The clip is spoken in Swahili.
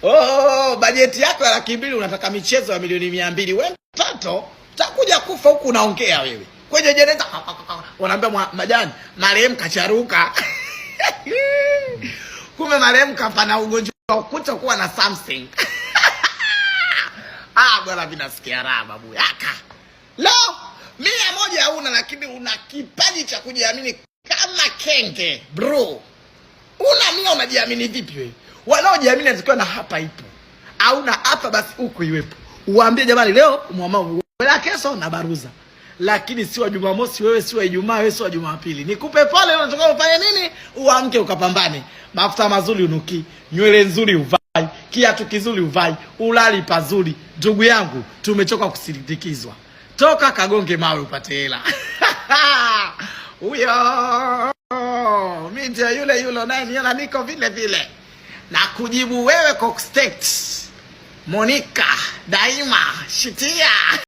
Oh, bajeti yako ya 200,000 unataka michezo ya milioni 200. Wewe mtoto, utakuja kufa huku unaongea wewe. Kwenye jeneza unaambia Majani, marehemu kacharuka. Kumbe marehemu kapana ugonjwa ukuta kuwa na something. Bwana vinasikia raha babu yaka. Lo, 100 hauna lakini una kipaji cha kujiamini kama kenge, bro. Una 100 unajiamini vipi wewe? Wanaojiamini atakiwa na hapa ipo. Au na hapa basi huko iwepo. Uwaambie jamani leo mwamao wala kesho na baruza. Lakini si wa Jumamosi wewe, si wa Ijumaa wewe, si wa Jumapili. Nikupe pole unataka ufanye nini? Uamke ukapambane. Mafuta mazuri unuki, nywele nzuri uvai, kiatu kizuri uvai, ulali pazuri. Ndugu yangu, tumechoka kusindikizwa. Toka kagonge mawe upate hela. Huyo mimi ndio yule naye niona niko vile vile. Na kujibu wewe Cox State, Monica, Daima, Shitia.